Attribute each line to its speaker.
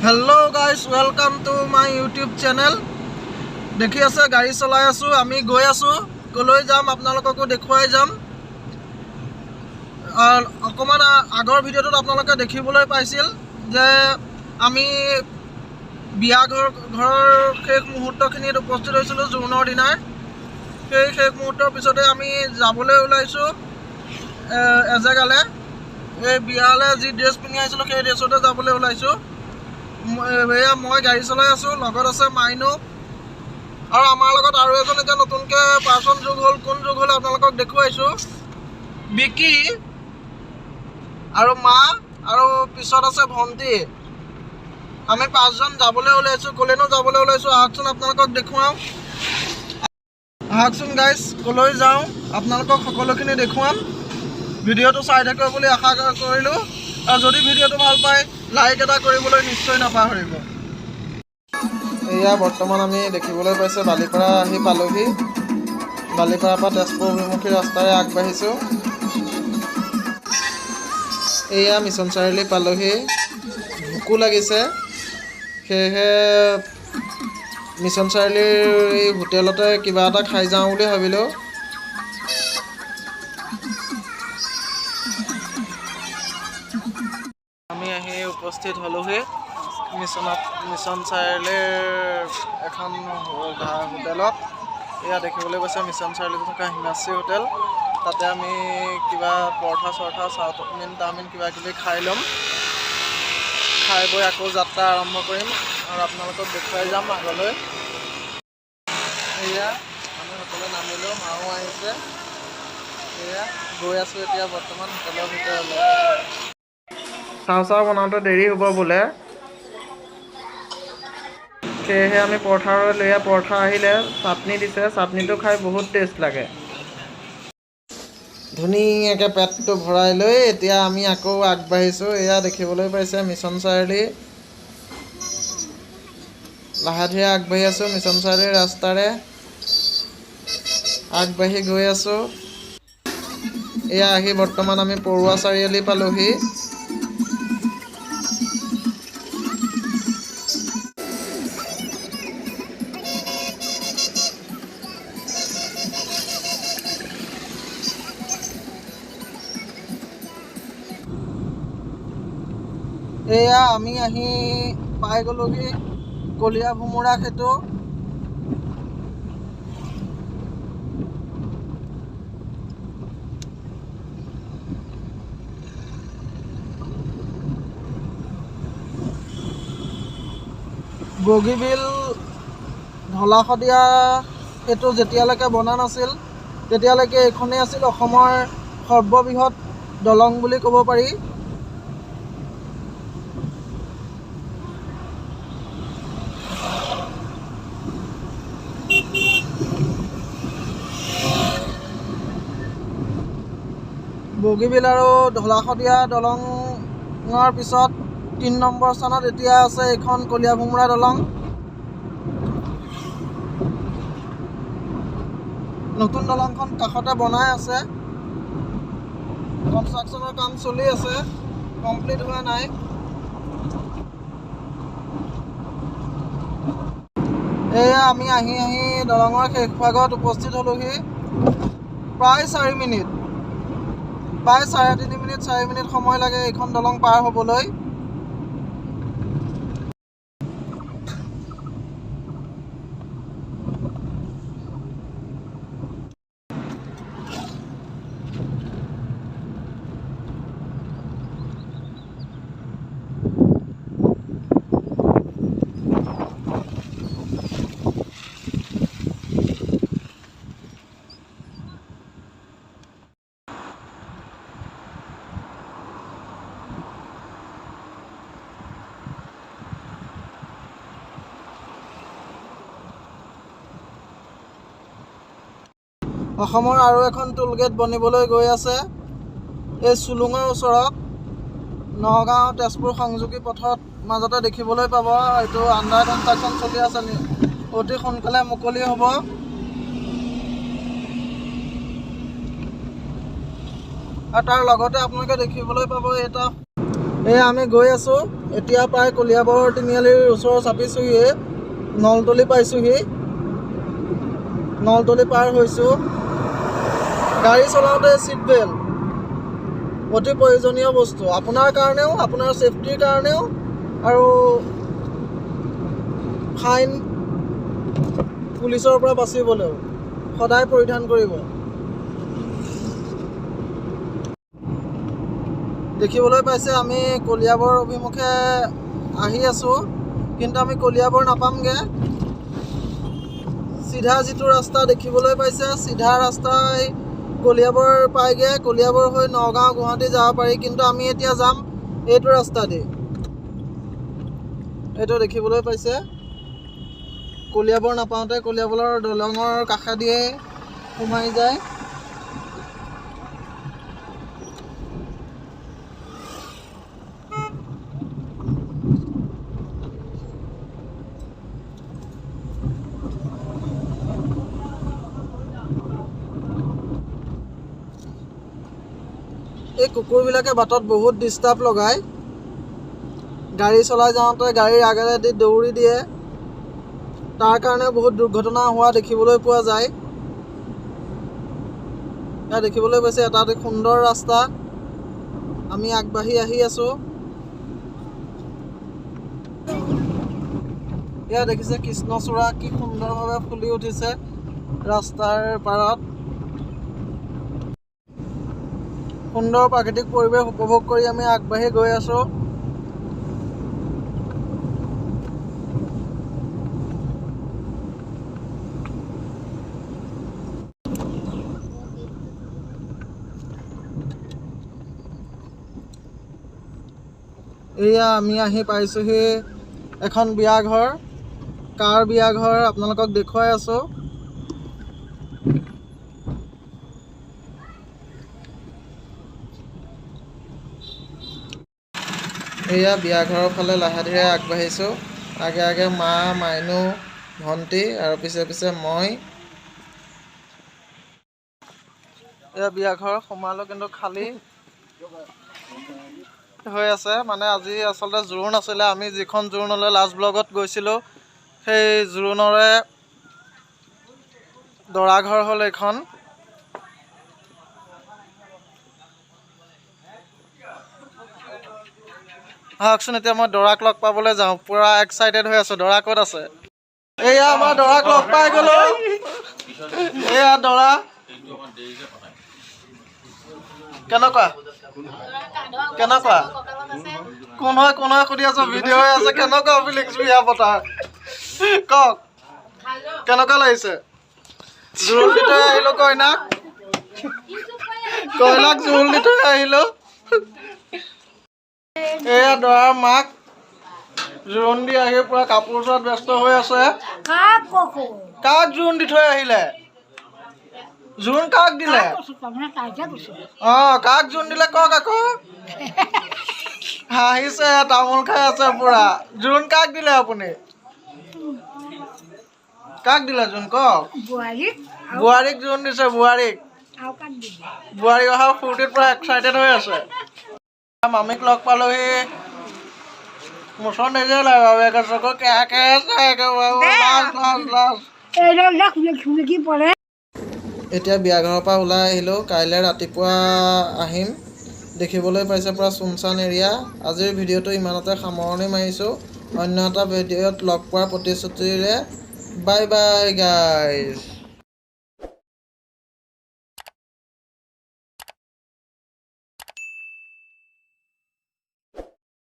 Speaker 1: Hello guys, welcome to my YouTube channel. দেখি আছে গাড়ী চলাই আছো আমি গৈ আছো কলৈ যাম আপোনালোককো দেখুৱাই যাম অকমান আগৰ ভিডিঅ'টোত আপোনালোকে দেখিবলৈ পাইছিল যে আমি বিয়া ঘৰৰ শেষ মুহূৰ্তখিনিত উপস্থিত হৈছিলোঁ জুনৰ দিনাৰ সেই শেষ মুহূৰ্তৰ পিছতে আমি যাবলৈ ওলাইছো এজেগালে এই বিয়ালে যি ড্ৰেছ পিন্ধি আহিছিলোঁ সেই ড্ৰেছতে যাবলৈ ওলাইছো এয়া মই গাড়ী চলাই আছো লগত আছে মাইনু আৰু আমাৰ লগত আৰু এজন এটা নতুনকৈ পাৰ্চন যোগ হ'ল কোন যোগ হ'ল আপোনালোকক দেখুৱাইছো বিকি আৰু মা আৰু পিছত আছে ভণ্টি আমি পাঁচজন যাবলৈ ওলাইছো কলৈনো যাবলৈ ওলাইছো আহকচোন আপোনালোকক দেখুৱাওঁ আহকচোন গাইজ কলৈ যাওঁ আপোনালোকক সকলোখিনি দেখুৱাম ভিডিঅ'টো চাই থাকিব বুলি আশা কৰিলোঁ আৰু যদি ভিডিঅ'টো ভাল পায় লাইক এটা কৰিবলৈ নিশ্চয় নাপাহৰিব এয়া বৰ্তমান আমি দেখিবলৈ পাইছোঁ বালিপাৰা আহি পালোহি বালিপাৰাৰ পৰা তেজপুৰ অভিমুখী ৰাস্তাৰে আগবাঢ়িছোঁ এয়া মিছন চাৰিআলি পালোহি ভোকো লাগিছে সেয়েহে মিছন চাৰিআলিৰ এই হোটেলতে কিবা এটা খাই যাওঁ বুলি ভাবিলোঁ আমি আহি উপস্থিত হ'লোহি মিছন চাৰিআলিৰ এখন হোটেলত এয়া দেখিবলৈ পাইছে মিছন চাৰিআলিত থকা হিমাশ্ৰী হোটেল তাতে আমি কিবা পৰঠা চৰঠা চাওমিন কিবা কিবি খাই ল'ম খাই বৈ আকৌ যাত্ৰা আৰম্ভ কৰিম আৰু আপোনালোকক দেখুৱাই যাম আগলৈ এয়া আমি সকলোৱে নামিলোঁ মাও আহিছে এয়া গৈ আছোঁ এতিয়া বৰ্তমান হোটেলৰ ভিতৰলৈ চাও বনাওঁতে দেৰি হ'ব বোলে সেয়েহে আমি পৰঠা লৈ পৰঠা আহিলে চাটনি দিছে চাটনিটো খাই বহুত টেষ্ট লাগে ধুনীয়াকৈ পেটটো ভৰাই লৈ এতিয়া আমি আকৌ আগবাঢ়িছোঁ এয়া দেখিবলৈ পাইছে মিছন চাৰিআলি লাহে ধীৰে আগবাঢ়ি আছোঁ মিছন চাৰিআলিৰ ৰাস্তাৰে আগবাঢ়ি গৈ আছোঁ এয়া আহি বৰ্তমান আমি পৰুৱা চাৰিআলি পালোহি এয়া আমি আহি পাই গ'লোহি কলীয়া ভোমোৰা সেতু বগীবিল ঢলা-শদিয়া সেতু যেতিয়ালৈকে বনা নাছিল তেতিয়ালৈকে এইখনেই আছিল অসমৰ সৰ্ববৃহৎ দলং বুলি ক'ব পাৰি বগীবিল আৰু ঢলা-শদিয়া দলঙৰ পিছত ৩ নম্বৰ স্থানত এতিয়া আছে এইখন কলীয়া ভোমোৰা দলং নতুন দলংখন কাষতে বনাই আছে কনষ্ট্ৰাকশ্যনৰ কাম চলি আছে কমপ্লিট হোৱা নাই এয়া আমি আহি দলঙৰ শেষ ভাগত উপস্থিত হ'লোহি প্ৰায় 4 মিনিট প্ৰায় 3.5 মিনিট 4 মিনিট সময় লাগে এইখন দলং পাৰ হ'বলৈ অসমৰ আৰু এখন টোলগেট বনিবলৈ গৈ আছে এই চুলুঙৰ ওচৰত নগাঁও তেজপুৰ সংযোগী পথত মাজতে দেখিবলৈ পাব এইটো আণ্ডাৰ কনষ্ট্ৰাকশ্যন চলি আছে অতি সোনকালে মুকলি হ'ব আৰু তাৰ লগতে আপোনালোকে দেখিবলৈ পাব এটা আমি গৈ আছোঁ এতিয়া প্ৰায় কলিয়াবৰ তিনিআলিৰ ওচৰ চাপিছোঁহিয়ে নলতলি পাইছোঁহি নলতলি পাৰ হৈছোঁ গাড়ী চলাওঁতে ছিট বেল্ট অতি প্ৰয়োজনীয় বস্তু আপোনাৰ কাৰণেও আপোনাৰ ছেফটিৰ কাৰণেও আৰু ফাইন পুলিচৰ পৰা বাচিবলৈও সদায় পৰিধান কৰিব দেখিবলৈ পাইছে আমি কলিয়াবৰ অভিমুখে আহি আছোঁ কিন্তু আমি কলিয়াবৰ নাপামগৈ চিধা যিটো ৰাস্তা দেখিবলৈ পাইছে চিধা ৰাস্তাই কলিয়াবৰ পাইগৈ কলিয়াবৰ হৈ নগাঁও গুৱাহাটী যাব পাৰি কিন্তু আমি এতিয়া যাম এইটো ৰাস্তা দি এইটো দেখিবলৈ পাইছে কলিয়াবৰ নাপাওঁতে কলিয়াবৰৰ দলঙৰ কাষেদিয়ে সোমাই যায় এই কুকুৰবিলাকে বাটত বহুত ডিষ্টাৰ্ব লগায় গাড়ী চলাই যাওঁতে গাড়ীৰ আগেদি দৌৰি দিয়ে তাৰ কাৰণে বহুত দুৰ্ঘটনা হোৱা দেখিবলৈ পোৱা যায় এয়া দেখিবলৈ পাইছে এটা অতি সুন্দৰ ৰাস্তা আমি আগবাঢ়ি আহি আছোঁ এয়া দেখিছে কৃষ্ণচূড়া কি সুন্দৰভাৱে ফুলি উঠিছে ৰাস্তাৰ পাৰত সুন্দৰ প্ৰাকৃতিক পৰিৱেশ উপভোগ কৰি আমি আগবাঢ়ি গৈ আছোঁ এয়া আমি আহি পাইছোঁহি এখন বিয়াঘৰ কাৰ বিয়াঘৰ আপোনালোকক দেখুৱাই আছোঁ এয়া বিয়াঘৰৰ ফালে লাহে ধীৰে আগবাঢ়িছোঁ আগে আগে মা মাইনু ভণ্টি আৰু পিছে পিছে মই এয়া বিয়াঘৰ সোমালোঁ কিন্তু খালী হৈ আছে মানে আজি আচলতে জোৰোণ আছিলে আমি যিখন জোৰোণলৈ লাষ্ট ব্লগত গৈছিলোঁ সেই জোৰোণৰে দৰাঘৰ হ'ল এইখন আহকচোন এতিয়া মই দৰাক লগ পাবলৈ যাওঁ পুৰা এক্সাইটেড হৈ আছোঁ দৰা ক'ত আছে এয়া আমাৰ দৰাক লগ পাই গ'লোঁ এয়া দৰা কেনেকুৱা কেনেকুৱা কোন হয় সুধি আছোঁ ভিডিঅ' হৈ আছে কেনেকুৱা ফিলিংছ বিয়া পতাৰ কওক কেনেকুৱা লাগিছে জোৰোণ দি থৈ আহিলোঁ কইনাক জোৰোণ দি থৈ আহিলোঁ এয়া দৰাৰ মাক জোৰোণ দি আহি পুৰা কাপোৰ চোৱাত ব্যস্ত হৈ আছে কাক জোৰোণ দি থৈ আহিলে জোৰোণ কাক দিলে অঁ কাক জোৰোণ দিলে কওক আকৌ হাঁহিছে তামোল খাই আছে পুৰা জোৰোণ কাক দিলে আপুনি কাক দিলে জোৰোণ কওক বোৱাৰীক জোৰোণ দিছে বোৱাৰীক অহা ফূৰ্তিত পুৰা এক্সাইটেড হৈ আছে মামীক লগ পালোহি মোচন নিজে লাগে বাৰু একে চকু কেয়াকে এতিয়া বিয়াঘৰৰ পৰা ওলাই আহিলোঁ কাইলৈ ৰাতিপুৱা আহিম দেখিবলৈ পাইছে পুৰা চুনচান এৰিয়া আজিৰ ভিডিঅ'টো ইমানতে সামৰণি মাৰিছোঁ অন্য এটা ভিডিঅ'ত লগ পোৱাৰ প্ৰতিশ্ৰুতিৰে বাই বাই গাইজ